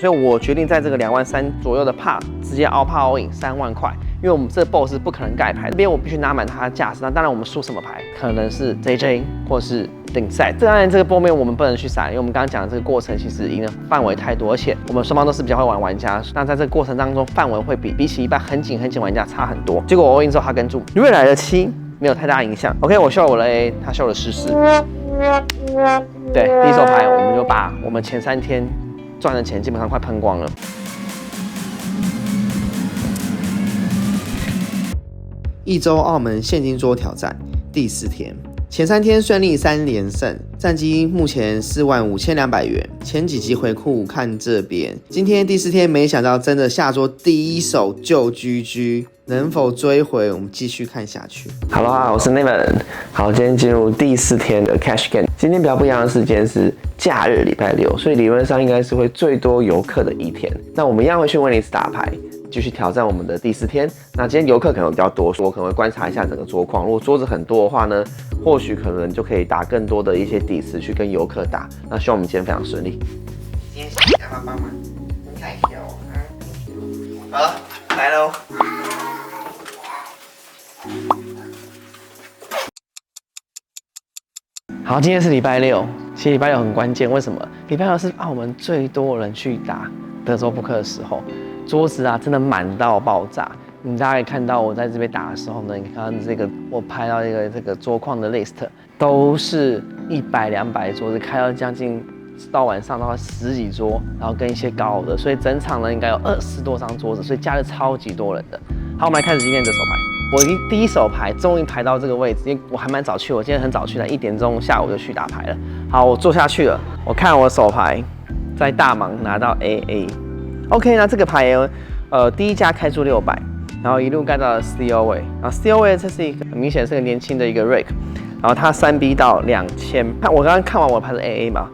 所以我决定在这个23000左右的 pot 直接all pot all in3万块，因为我们这个 boss 是不可能盖牌，这边我必须拿满它的价值。那当然我们输什么牌，可能是 JJ 或是顶赛。当然这个波面我们不能去闪，因为我们刚刚讲的这个过程其实赢的范围太多，而且我们双方都是比较会玩玩家。那在这个过程当中，范围会比起一般很紧玩家差很多。结果我 all in 之后他跟住，瑞来的7没有太大影响。OK， 我秀了我的 A， 他秀了14。对，第一手牌我们就把我们前3天赚的钱基本上快喷光了。一周澳门现金桌挑战第4天，前3天顺利3连胜，战绩目前45200元。前几集回顾看这边，今天第4天没想到真的下桌第一手就 GG， 能否追回？我们继续看下去。Hello， 我是 Neven。好，今天进入第4天的 Cash Game。今天比较不一样的是，今天是假日礼拜6，所以理论上应该是会最多游客的一天。那我们一样会去威尼斯打牌，继续挑战我们的第4天。那今天游客可能比较多，所以我可能会观察一下整个桌况。如果桌子很多的话呢，或许可能就可以打更多的一些底池去跟游客打。那希望我们今天非常顺利。今天想要帮忙太小啊！好了，来喽。好，今天是礼拜6，其实礼拜6很关键，为什么？礼拜6是澳门最多人去打德州扑克的时候，桌子啊真的满到爆炸。大家可以看到我在这边打的时候呢，你看到这个我拍到这个桌框的 list 都是100、200桌子，开到将近到晚上到10几桌，然后跟一些高的，所以整场呢应该有20多张桌子，所以假日超级多人的。好，我们来开始今天的手牌。我第一手牌终于排到这个位置，因为我还蛮早去，我今天很早去，才1点钟下午就去打牌了。好，我坐下去了，我看我手牌，在大盲拿到 AA。OK， 那这个牌第一家开出600，然后一路盖到了 CO 位，然后 CO 位这是一个很明显是个年轻的一个 Rick， 然后他3B 到2000。我刚刚看完我的牌是 AA 嘛。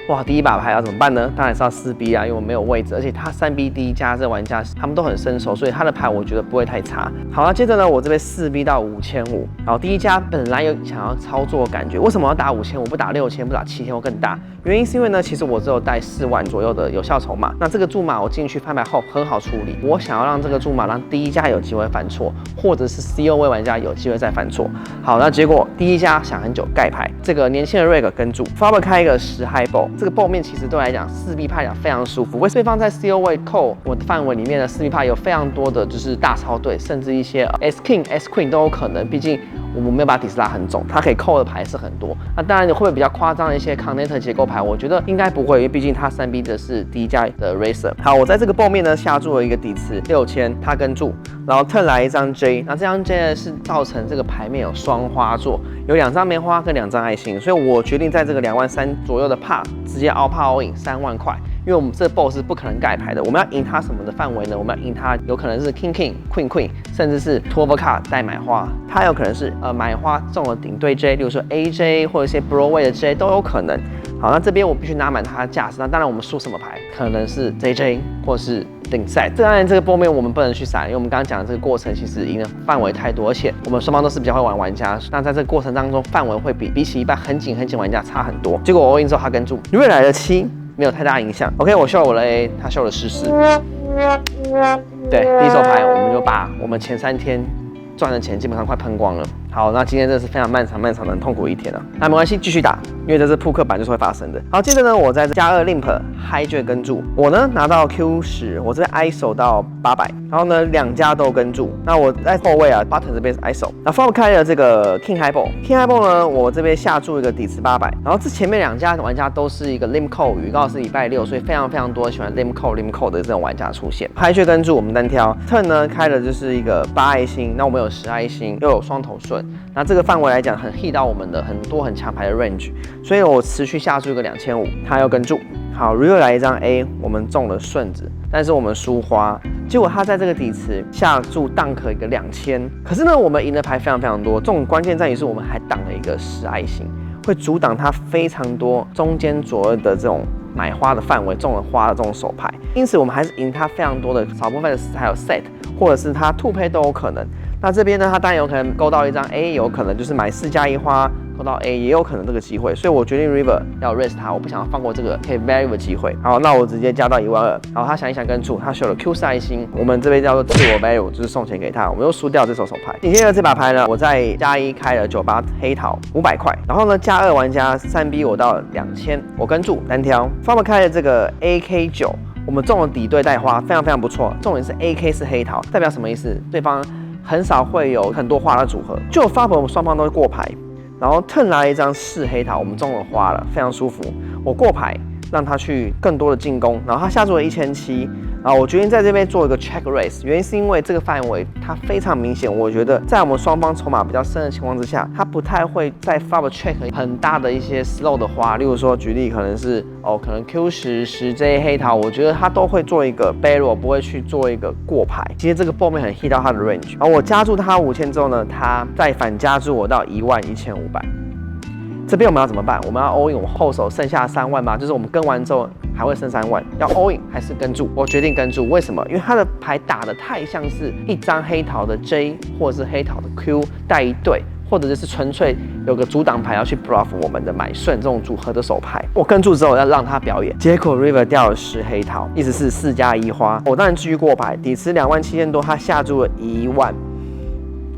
哇，第一把牌要怎么办呢？当然是要4B 啊，因为我没有位置，而且他3B 第一家这玩家他们都很身手，所以他的牌我觉得不会太差。好，那接着呢，我这边4B 到5500，然后第一家本来有想要操作的感觉，为什么要打5000？我不打6000，不打7000或更大？原因是因为呢，其实我只有带4万左右的有效筹码，那这个注码我进去翻牌后很好处理。我想要让这个注码让第一家有机会犯错，或者是 CO 位玩家有机会再犯错。好，那结果第一家想很久盖牌，这个年轻的 Reg 跟住 ，Faber 开一个10 High Ball。这个 ball 面其实对我来讲4B 派讲非常舒服，为对方在 CO 位扣我的范围里面的4B 派有非常多的就是大超队，甚至一些 S King、S Queen 都有可能，毕竟我们没有把底子拉很重，它可以扣的牌是很多。那当然会不会比较夸张的一些 Connector 结构牌，我觉得应该不会，因为毕竟它3B 的是第一家的 Racer。好，我在这个 ball 面呢下注了一个底池6000，他跟注，然后 turn 来一张 J， 那这张 J 呢是造成这个牌面有双花座，有2张梅花跟2张爱心，所以我决定在这个23000左右的 pot 直接all pot all in3万块，因为我们这个 boss 是不可能盖牌的。我们要赢他什么的范围呢？我们要赢他有可能是 King King、Queen Queen， 甚至是 Turbo Card 带买花，他有可能是买花中了顶对 J， 例如说 AJ 或者一些 Broadway 的 J 都有可能。好，那这边我必须拿满他的价值。那当然我们输什么牌，可能是 JJ 或是顶赛。当然这个波面我们不能去闪，因为我们刚刚讲的这个过程其实赢的范围太多，而且我们双方都是比较会玩玩家。那在这个过程当中，范围会比起一般很紧玩家差很多。结果我 all in 之后他跟住，瑞来的7没有太大影响。OK， 我秀了我的 A， 他秀了14。对，第一手牌我们就把我们前3天赚的钱基本上快喷光了。好，那今天这是非常漫长的很痛苦一天啊。那没关系，继续打，因为这是扑克版就是会发生的。好，接着呢，我在加2 limp high jet 跟注，我呢拿到 Q10， 我这边 ISO 到800，然后呢2家都跟注。那我在后位啊 button 这边是 ISO， 那 flop 开了这个 King High Ball，King High Ball 呢，我这边下注一个底池800，然后这前面2家玩家都是一个 limp call， 预告是礼拜6，所以非常多喜欢 limp call 的这种玩家出现。high jet 跟注我们单挑 turn 呢开的就是一个8爱心，那我们有10爱心，又有双头顺。那这个范围来讲，很 hit 到我们的很多很强牌的 range， 所以我持续下注一个2500，他要跟注。好 ，real 来一张 A， 我们中了顺子，但是我们输花。结果他在这个底池下注 dunk 一个2000，可是呢，我们赢的牌非常多。这种关键在于是我们还挡了一个10爱心，会阻挡他非常多中间左右的这种买花的范围，中了花的这种手牌。因此，我们还是赢他非常多的少部分的还有 set， 或者是他2配都有可能。那这边呢，他当然有可能勾到一张 A， 有可能就是买4加1花扣到 A 也有可能这个机会，所以我决定 River 要 raise 他，我不想要放过这个可以 value 的机会。好，那我直接加到12000，然后他想一想跟注，他秀了 Q4爱心，我们这边叫做自我 value， 就是送钱给他，我们又输掉这手牌。紧接着这把牌呢，我在+1开了98黑桃500块，然后呢+2玩家3B 我到2000，我跟注单挑 ，Farmer 开了这个 AK9。我们中了底对带花，非常非常不错。重点是 AK 是黑桃，代表什么意思？对方很少会有很多花的组合。就发博，我们双方都过牌，然后 turn 来了一张4黑桃，我们中了花了，非常舒服。我过牌，让他去更多的进攻，然后他下注了1700。然后我决定在这边做一个 check raise， 原因是因为这个范围它非常明显，我觉得在我们双方筹码比较深的情况之下，它不太会在 flop check 很大的一些 slow 的花，例如说举例可能是可能 Q10 10J 黑桃，我觉得它都会做一个 barrel， 不会去做一个过牌。其实这个 ball 面很 hit 到它的 range， 然后我加注它5000之后呢，它再反加注我到11500。这边我们要怎么办？我们要 all in， 我后手剩下3万吗？就是我们跟完之后还会剩3万，要 all in 还是跟注？我决定跟注，为什么？因为他的牌打得太像是一张黑桃的 J， 或者是黑桃的 Q 带一对，或者就是纯粹有个阻挡牌要去 bluff 我们的买顺这种组合的手牌。我跟注之后要让他表演，结果 River 掉了10黑桃，意思是4+1花。我当然继续过牌，底池27000多，他下注了1万。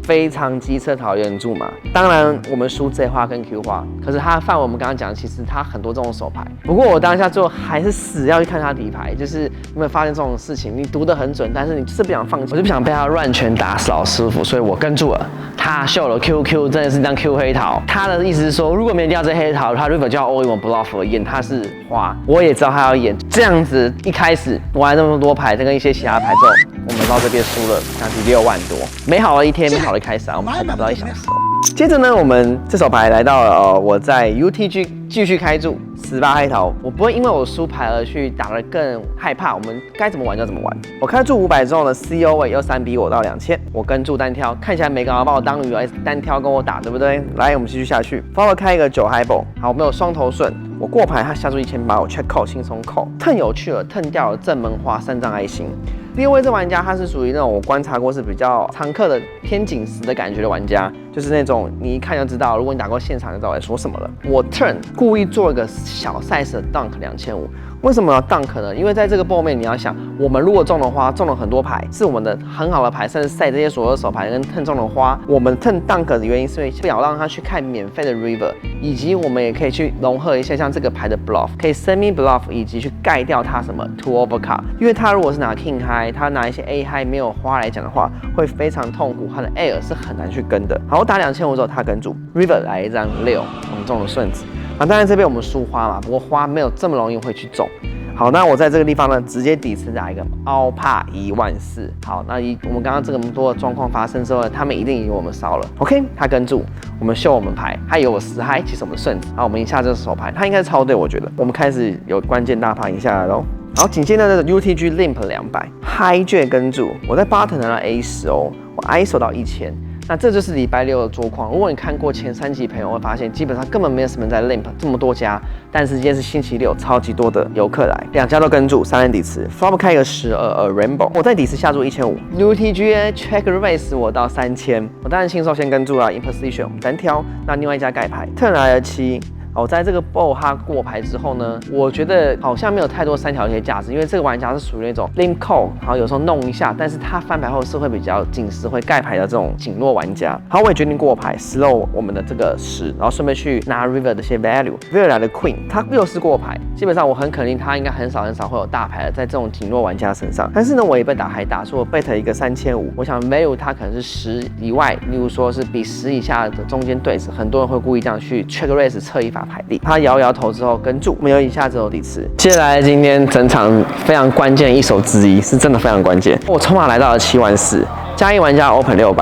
非常机车讨厌注嘛，当然我们输 J 花跟 Q 花，可是他的范围我们刚刚讲，其实他很多这种手牌。不过我当下最后还是死要去看他底牌，就是有没有发现这种事情？你读得很准，但是你就是不想放弃，我就不想被他乱拳打死老师傅，所以我跟住了。他秀了 QQ， 真的是一张 Q 黑桃。他的意思是说，如果没掉这黑桃，他 River 就要 all in bluff 演他是花，我也知道他要演这样子。一开始玩了那么多牌，再跟一些其他牌之后，我们到这边输了将近6万多。美好的一天，美好的开始啊，我们才打不到1小时。接着呢，我们这手牌来到了我在 UTG 继续开注18黑桃，我不会因为我输牌而去打得更害怕，我们该怎么玩就怎么玩。我开注500之后呢 ，CO 位又3B 我到2000，我跟注单挑，看起来没干嘛把我当鱼儿，单挑跟我打，对不对？来，我们继续下去，帮我开一个9 highball， 好，我们有双头顺。我过牌，他下注1800，我 check call 轻松扣，turn 有趣了，turn 掉了正门花3张爱心。6位这玩家他是属于那种我观察过是比较常客的偏紧实的感觉的玩家，就是那种你一看就知道，如果你打过现场就知道我在说什么了。我 turn 故意做一个小 size 的 dunk 2500，为什么要 dunk 呢？因为在这个 ball 面你要想，我们如果中的花中了很多牌，是我们的很好的牌，甚至赛这些所有手牌跟 turn 中的花，我们 turn dunk 的原因是因为不想让他去看免费的 river， 以及我们也可以去融合一下像这个牌的 bluff， 可以 semi bluff 以及去盖掉他什么 two over card， 因为他如果是拿 king high， 他拿一些 A high 没有花来讲的话，会非常痛苦，他的 air 是很难去跟的。好，我打2500之后他跟住 river 来一张6，我们中了顺子。啊，当然这边我们输花嘛，不过花没有这么容易会去中。好，那我在这个地方呢，直接底池打一个凹帕14000。好，那我们刚刚这么多的状况发生之后呢，他们一定以为我们烧了。OK， 他跟住，我们秀我们牌，他以为我10嗨，其实我们顺子。好，我们赢下这个手牌，他应该是抄对，我觉得。我们开始有关键大牌赢下来喽。好，紧接着的 UTG Limp 200 ，Hijack 跟住，我在 Button 拿了 A10哦，我 ISO 到1000。那这就是礼拜6的桌况。如果你看过前3集朋友会发现，基本上根本没有什么人在 limp 这么多家，但是今天是星期6，超级多的游客来，2家都跟住3人底池 ，flop 开一个12 Rainbow， 我在底池下注1500 ，UTG check raise 我到3000，我当然轻松先跟住了 in position 我们单挑，那另外一家盖牌 turn 来了7。我在这个 ball 他过牌之后呢，我觉得好像没有太多3条线价值，因为这个玩家是属于那种 limp call， 然后有时候弄一下，但是他翻牌后是会比较紧实，会盖牌的这种紧弱玩家。好，我也决定过牌 slow 我们的这个10，然后顺便去拿 river 的一些 value。river 来的 queen， 他又是过牌，基本上我很肯定他应该很少会有大牌的在这种紧弱玩家身上。但是呢，我也被打还打，所以我 bet 一个3500，我想 value 他可能是10以外，例如说是比10以下的中间对子，很多人会故意这样去 check raise 测一发牌力。他摇摇头之后跟住，没有以下只有底池。接下来今天整场非常关键的一手之一，是真的非常关键。我筹码来到了74000，加一玩家 open 600，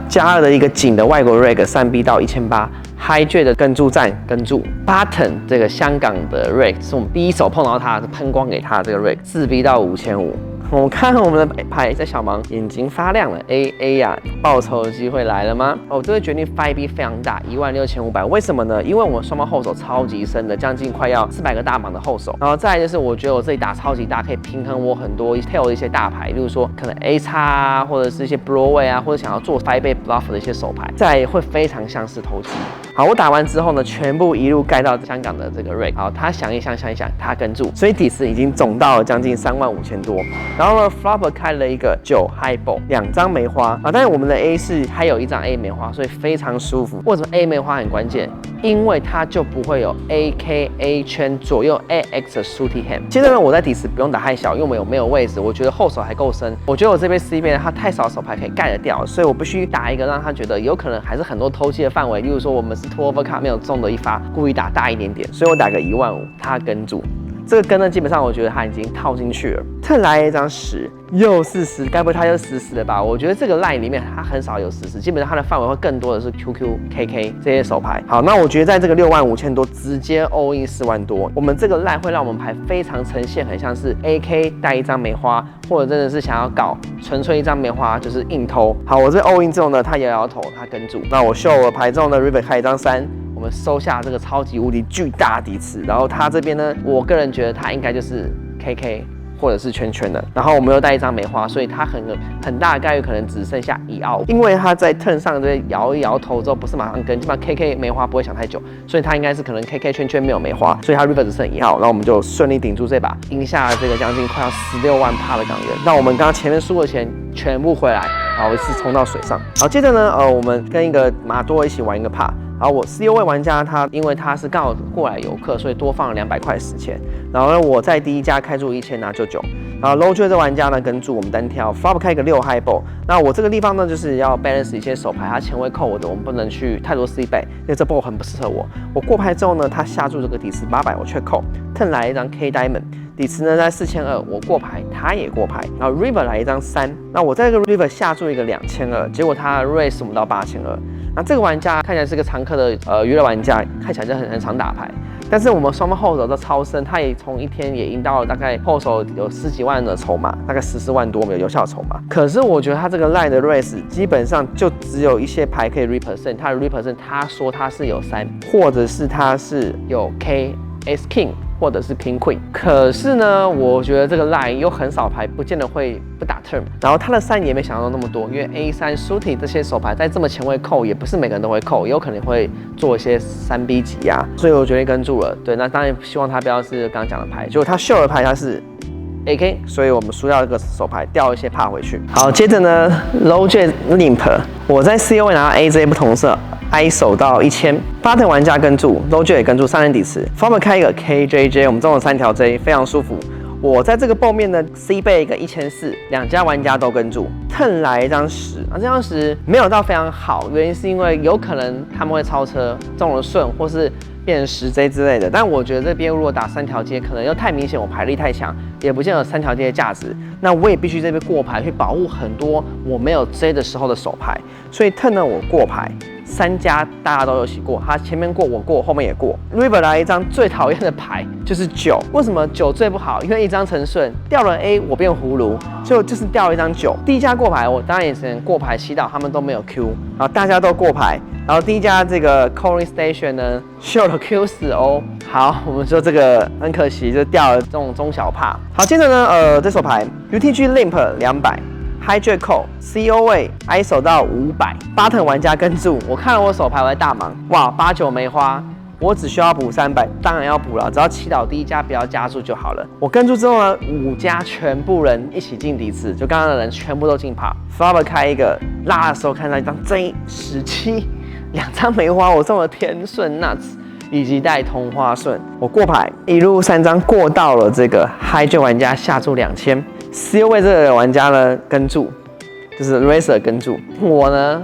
加2的一个紧的外国 reg 3B 到1800，Hijack 的跟住站跟住 ，Button 这个香港的 reg 是我们第一手碰到它，喷光给它的这个 reg 4B 到5500。我们看我们的牌在小盲眼睛发亮了 ，A 呀，报仇的机会来了吗？哦，这个决定 5B 非常大，16500，为什么呢？因为我们双方后手超级深的，将近快要400个大盲的后手，然后再来就是我觉得我这里打超级大，可以平衡我很多 tail 的一些大牌，例如说可能 A 叉啊，或者是一些 Broadway 啊，或者想要做 5倍 bluff 的一些手牌，再来会非常像是投机。好，我打完之后呢，全部一路盖到香港的这个 Rick， 好，他想一想，他跟住，所以底池已经总到了将近35000多。然后呢 ，Flopper 开了一个9 Highball， 2张梅花啊，但是我们的 A 是还有1张 A 梅花，所以非常舒服。为什么 A 梅花很关键？因为它就不会有 AK、A 圈左右 AX 的 Suited Hand。接着呢，我在底池不用打太小，因为我们没有位置，我觉得后手还够深。我觉得我这边 C 边它太少手牌可以盖得掉，所以我必须打一个让他觉得有可能还是很多偷鸡的范围。例如说我们是 2 over card 没有中的一发，故意打大一点点，所以我打个15000，他跟住。这个跟呢，基本上我觉得他已经套进去了。特来一张10，又是10，该不会他又10的吧？我觉得这个 line 里面他很少有10，基本上他的范围会更多的是 QQ、KK 这些手牌。好，那我觉得在这个65000多直接 all in 4万多，我们这个 line 会让我们牌非常呈现很像是 AK 带1张梅花，或者真的是想要搞纯粹1张梅花就是硬偷。好，我这 all in 之后呢，他摇摇头，他跟住。那我秀了牌之后呢 ，River 开1张3。我们收下这个超级无敌巨大底池，然后他这边呢，我个人觉得他应该就是 KK 或者是圈圈的，然后我们又带1张梅花，所以他很大的概率可能只剩下1澳，因为他在 turn 上这摇一摇头之后不是马上跟，基本上 KK 梅花不会想太久，所以他应该是可能 KK 圈圈没有梅花，所以他 river 只剩1澳，然后我们就顺利顶住这把，赢下了这个将近快要16万趴的港元，那我们刚刚前面输的钱全部回来，然后一次冲到水上。好，接着呢，我们跟一个马多一起玩一个帕。然后我 CO 位玩家他因为他是刚好过来游客，所以多放了200块10钱。然后呢，我在第一家开注1000拿99。然后 low 这玩家呢跟住我们单挑 flop 开一个6 highball。那我这个地方呢就是要 balance 一些手牌，他前位扣我的，我们不能去太多 C 倍，因为这 ball 很不适合我。我过牌之后呢，他下注这个底池800，我却扣 ，turn 来1张 K diamond。底池呢在4200，我过牌，他也过牌，然后 river 来1张3，那我在这个 river 下注一个2200，结果他 raise 我们到8200。那这个玩家看起来是个常客的娱乐玩家，看起来就很常打牌，但是我们双方后手都超深，他也从一天也赢到了大概后手有10几万的筹码，大概14万多没有有效筹码。可是我觉得他这个 line 的 raise 基本上就只有一些牌可以 represent， 他的 represent 他说他是有3，或者是他是有 K S King。或者是 King Queen， 可是呢，我觉得这个 line 有很少牌，不见得会不打 turn。然后他的3也没想到那么多，因为 A3 Suited 这些手牌在这么前位扣，也不是每个人都会扣，也有可能会做一些3B 挤压，所以我决定跟住了。对，那当然希望他不要是刚刚讲的牌，结果他秀的牌他是 AK， 所以我们输掉这个手牌，掉一些帕回去。好，接着呢 ，Low Jet Limp， 我在 CO 位拿到 AJ 不同色。I 手到1000，巴特玩家跟住 ，Low Jet 也跟住3人底池 ，Farmer 开一个 KJJ， 我们中了3条 J， 非常舒服。我在这个后面呢 C 倍一个1400，两家玩家都跟住 ，turn 来1张10，这张10没有到非常好，原因是因为有可能他们会超车，中了顺或是变成10J 之类的。但我觉得这边如果打3条街，可能又太明显，我牌力太强，也不见得有3条街的价值。那我也必须这边过牌去保护很多我没有 J 的时候的手牌，所以 turn 呢我过牌。3家大家都有洗过，他前面过我过，后面也过。River 来1张最讨厌的牌就是9，为什么9最不好？因为1张成顺掉了 A， 我变葫芦，就是掉了1张9。第一家过牌，我当然也只能过牌祈祷他们都没有 Q， 然后大家都过牌。然后第一家这个 Calling Station 呢秀了 Q10O， 好，我们说这个很可惜，就掉了这种中小帕。好，接着呢，这手牌 UTG Limp 200。Hijack Call CO 位 I 手到500，巴特玩家跟住，我看了我手牌，我在大忙，哇，8 9梅花，我只需要补300，当然要补了，只要祈祷第一家不要加注就好了。我跟住之后呢，5家全部人一起进底池，就刚刚的人全部都进帕。Flower 开一个拉的时候看到一张 J17，2张梅花，我中了天顺 Nuts。以及带同花顺，我过牌一路3张过到了这个 Hijack 玩家下注2000，CO 位这个玩家呢跟住，就是 Racer 跟住，我呢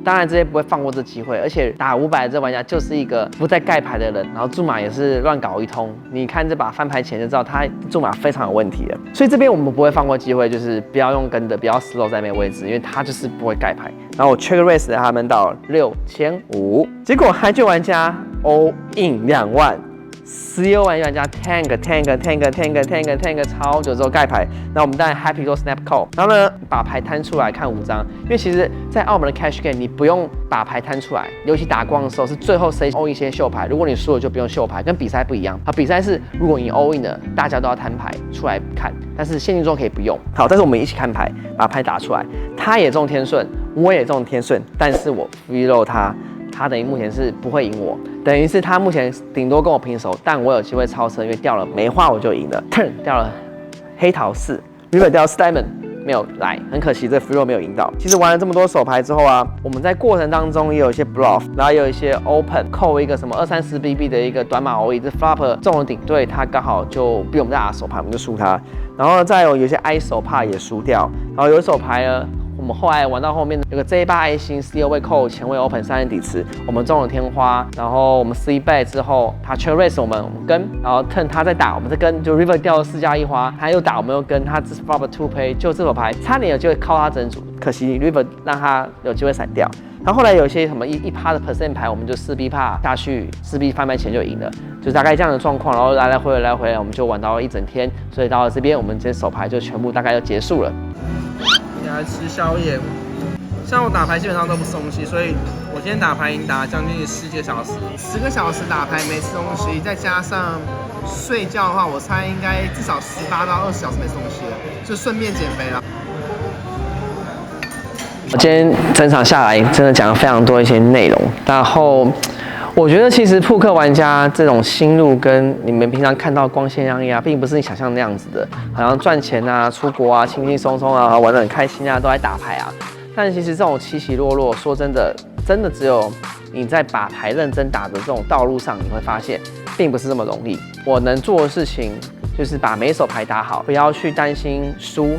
当然这些不会放过这机会，而且打500的这玩家就是一个不再盖牌的人，然后注码也是乱搞一通，你看这把翻牌前就知道他注码非常有问题了，所以这边我们不会放过机会，就是不要用跟的，不要 slow 在没位置，因为他就是不会盖牌。然后我 check raise 他们到6500，结果Hijack玩家 all in 2万， ，CEO 玩家 tank 超久之后盖牌，然后我们当然 happy 做 snap call， 然后呢把牌摊出来看5张，因为其实在澳门的 cash game 你不用把牌摊出来，尤其打光的时候是最后谁 all in 先秀牌，如果你输了就不用秀牌，跟比赛不一样。好，比赛是如果你 all in 了，大家都要摊牌出来看，但是现金中可以不用。好，但是我们一起看牌，把牌打出来，他也中天顺，我也中天顺，但是我 free roll 他等于目前是不会赢我，等于是他目前顶多跟我平手，但我有机会超车，因为掉了梅花我就赢了。turn 掉了黑桃4 ，river 掉了 diamond 没有来，很可惜这 free roll 没有赢到。其实玩了这么多手牌之后啊，我们在过程当中也有一些 bluff， 然后也有一些 open 扣一个什么20-30 BB 的一个短码 OE， 这 flop 中了顶对，他刚好就比我们在打手牌，我们就输他。然后再有些 I 手怕也输掉，然后有一手牌呢。我们后来玩到后面有个 J8 爱心 CEO 位扣前位 open 3人底池，我们中了天花，然后我们 C bet 之后，他 check raise 我们跟，然后 turn 他再打，我们再跟，就 river 掉了4+1花，他又打我们又跟，他只 flop 2 play， 就这手牌差点有机会靠他整组，可惜 river 让他有机会闪掉。然后后来有些什么1%的 percent 牌，我们就4B 帕下去，4B 翻牌前就赢了，就大概这样的状况，然后来回来，我们就玩到了一整天，所以到了这边，我们这手牌就全部大概就结束了。来吃宵夜，像我打牌基本上都不吃东西，所以我今天打牌已经打了将近10几个小时，10个小时打牌没吃东西，再加上睡觉的话，我猜应该至少18到20小时没吃东西了，就顺便减肥了。我今天整场下来真的讲了非常多一些内容，然后我觉得其实扑克玩家这种心路跟你们平常看到光鲜亮丽啊，并不是你想象那样子的，好像赚钱啊、出国啊、轻轻松松啊、玩得很开心啊，都在打牌啊。但其实这种起起落落，说真的只有你在把牌认真打的这种道路上，你会发现并不是这么容易。我能做的事情就是把每手牌打好，不要去担心输，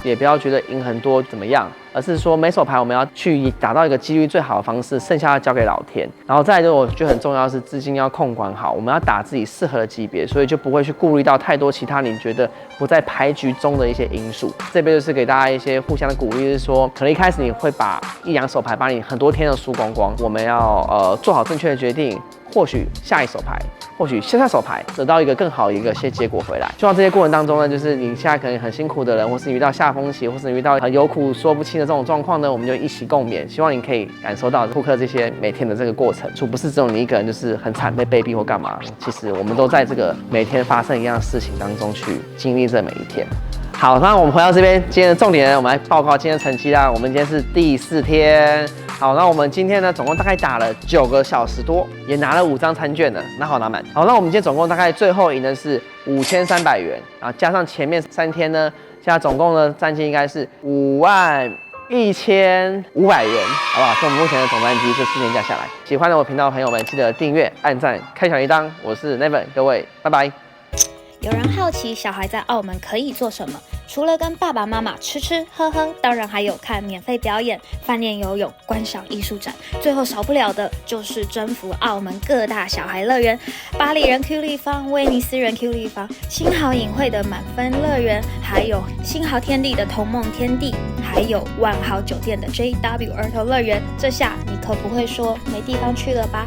也不要觉得赢很多怎么样。而是说每手牌我们要去打到一个几率最好的方式，剩下要交给老天。然后再来就我觉得很重要的是资金要控管好，我们要打自己适合的级别，所以就不会去顾虑到太多其他你觉得不在牌局中的一些因素。这边就是给大家一些互相的鼓励，是说可能一开始你会把1-2手牌把你很多天都输光光，我们要做好正确的决定。或许下一手牌，或许下手牌得到一个更好的一些结果回来。希望这些过程当中呢，就是你现在可能很辛苦的人，或是遇到下风期，或是遇到有苦说不清的这种状况呢，我们就一起共勉。希望你可以感受到扑克这些每天的这个过程，不是只有你一个人就是很惨被卑鄙或干嘛。其实我们都在这个每天发生一样的事情当中去经历这每一天。好，那我们回到这边，今天的重点呢，我们来报告今天的成绩啦。我们今天是第4天。好，那我们今天呢，总共大概打了9个小时多，也拿了5张餐券了，拿好拿满。好，那我们今天总共大概最后赢的是5300元，然后加上前面3天呢，现在总共的战绩应该是51500元，好不好？是我们目前的总战绩，这4天加下来。喜欢我频道的朋友们，记得订阅、按赞、开小铃铛。我是 Neven， 各位，拜拜。有人好奇小孩在澳门可以做什么？除了跟爸爸妈妈吃吃喝喝，当然还有看免费表演、饭店游泳、观赏艺术展，最后少不了的就是征服澳门各大小孩乐园，巴黎人 Q 立方、威尼斯人 Q 立方、新濠影汇的满分乐园，还有新濠天地的童梦天地，还有万豪酒店的 JW 儿童乐园。这下你可不会说没地方去了吧？